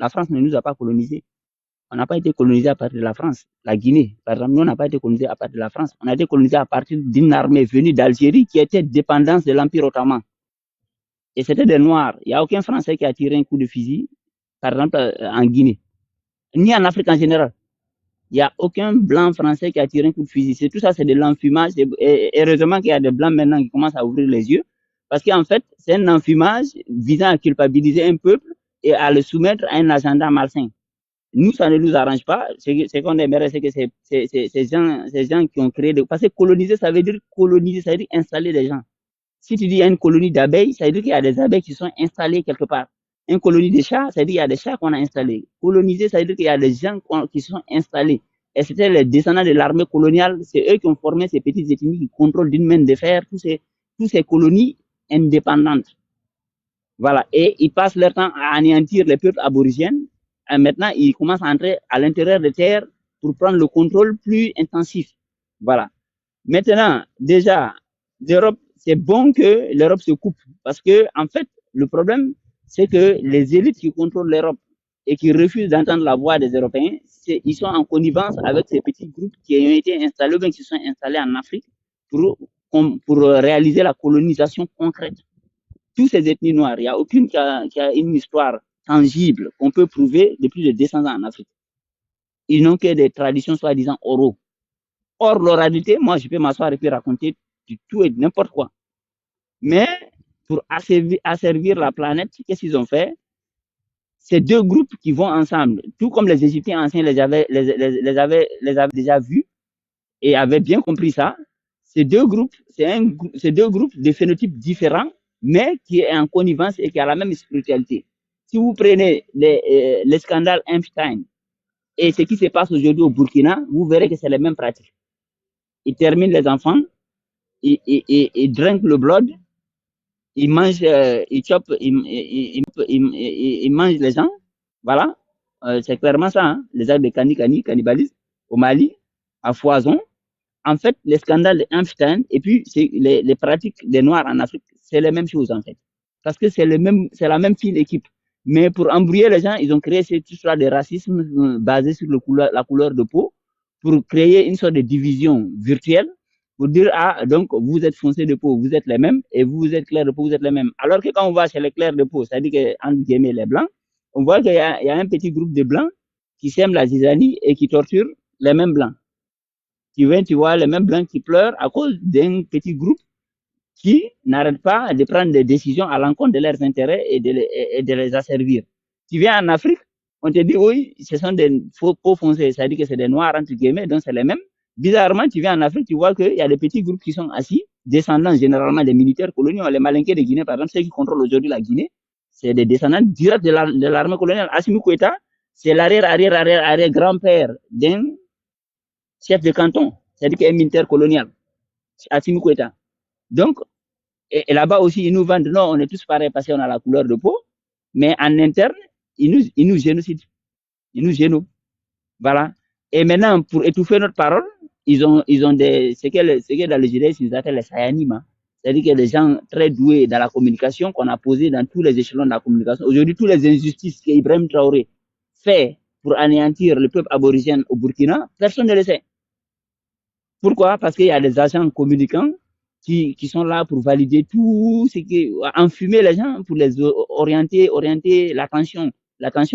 La France ne nous a pas colonisés. On n'a pas été colonisé à partir de la France. La Guinée, par exemple, nous, on n'a pas été colonisé à partir de la France. On a été colonisé à partir d'une armée venue d'Algérie qui était dépendance de l'Empire ottoman. Et c'était des Noirs. Il n'y a aucun Français qui a tiré un coup de fusil, par exemple, en Guinée, ni en Afrique en général. Il n'y a aucun blanc français qui a tiré un coup de fusil. C'est tout ça, c'est de l'enfumage. Et heureusement qu'il y a des blancs maintenant qui commencent à ouvrir les yeux. Parce qu'en fait, c'est un enfumage visant à culpabiliser un peuple et à le soumettre à un agenda malsain. Nous, ça ne nous arrange pas. Ce qu'on aimerait, c'est que ces gens qui ont créé parce que coloniser, ça veut dire installer des gens. Si tu dis il y a une colonie d'abeilles, ça veut dire qu'il y a des abeilles qui sont installées quelque part. Une colonie de chats, ça veut dire qu'il y a des chats qu'on a installés. Coloniser, ça veut dire qu'il y a des gens qui sont installés. Et c'était les descendants de l'armée coloniale, c'est eux qui ont formé ces petites ethnies qui contrôlent d'une main de fer tous ces colonies indépendantes. Voilà. Et ils passent leur temps à anéantir les peuples aborigènes. Et maintenant, ils commencent à entrer à l'intérieur des terres pour prendre le contrôle plus intensif. Voilà. Maintenant, déjà, l'Europe, c'est bon que l'Europe se coupe. Parce que, en fait, le problème, c'est que les élites qui contrôlent l'Europe et qui refusent d'entendre la voix des Européens, ils sont en connivence avec ces petits groupes qui ont été installés, ou bien qui sont installés en Afrique pour réaliser la colonisation concrète. Tous ces ethnies noires, il n'y a aucune qui a une histoire tangible qu'on peut prouver de plus de 200 ans en Afrique. Ils n'ont que des traditions soi-disant oraux. Or, l'oralité, moi, je peux m'asseoir et puis raconter du tout et n'importe quoi. Mais pour asservir la planète, qu'est-ce qu'ils ont fait? Ces deux groupes qui vont ensemble, tout comme les Égyptiens anciens les avaient déjà vus et avaient bien compris ça. Ces deux groupes, c'est deux groupes de phénotypes différents, mais qui est en connivence et qui a la même spiritualité. Si vous prenez les scandales Einstein et ce qui se passe aujourd'hui au Burkina, vous verrez que c'est les mêmes pratiques. Ils terminent les enfants, ils drinquent le blood, ils mangent, ils chopent, ils mangent les gens. Voilà. C'est clairement ça, hein? Les actes de cannibalisme au Mali, à foison. En fait, les scandales d'Einstein et puis les pratiques des Noirs en Afrique, c'est les mêmes choses en fait. Parce que c'est la même fine équipe. Mais pour embrouiller les gens, ils ont créé cette histoire de racisme basé sur la couleur de peau pour créer une sorte de division virtuelle pour dire, ah, donc vous êtes foncé de peau, vous êtes les mêmes, et vous êtes clair de peau, vous êtes les mêmes. Alors que quand on va chez les clairs de peau, c'est-à-dire que, entre guillemets, les blancs, on voit qu'il y a un petit groupe de blancs qui sèment la zizanie et qui torturent les mêmes blancs. Tu vois les mêmes blancs qui pleurent à cause d'un petit groupe qui n'arrête pas de prendre des décisions à l'encontre de leurs intérêts et de les asservir. Tu viens en Afrique, on te dit oui, ce sont des peaux foncées, c'est-à-dire que c'est des noirs entre guillemets, donc c'est les mêmes. Bizarrement, tu viens en Afrique, tu vois qu'il y a des petits groupes qui sont assis, descendants généralement des militaires coloniaux, les Malinqués de Guinée, par exemple, ceux qui contrôlent aujourd'hui la Guinée, c'est des descendants directs de l'armée coloniale. Assimi Goïta, c'est l'arrière grand-père d'un chef de canton, c'est-à-dire qu'il est militaire colonial, Assimi Goïta. Donc, et là-bas aussi, ils nous vendent, non, on est tous pareils parce qu'on a la couleur de peau, mais en interne, ils nous génocident. Ils nous génocide. Voilà. Et maintenant, pour étouffer notre parole, ils ont ce que dans le judaïsme, ils appellent les sayanim. C'est-à-dire que les gens très doués dans la communication qu'on a posé dans tous les échelons de la communication. Aujourd'hui, toutes les injustices qu'Ibrahim Traoré fait pour anéantir le peuple aborigène au Burkina, personne ne le sait. Pourquoi? Parce qu'il y a des agents communicants qui sont là pour valider tout ce qui enfumer les gens pour les orienter l'attention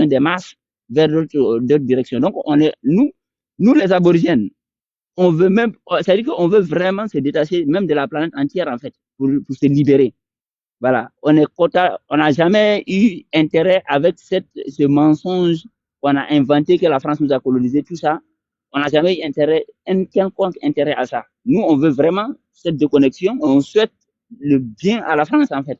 des masses vers d'autres directions. Donc nous les aborigènes, on veut même, c'est-à-dire qu'on veut vraiment se détacher même de la planète entière en fait pour se libérer. Voilà, on n'a jamais eu intérêt avec ce mensonge qu'on a inventé que la France nous a colonisé, tout ça. On n'a jamais eu un quelconque intérêt à ça. Nous, on veut vraiment cette déconnexion. On souhaite le bien à la France, en fait,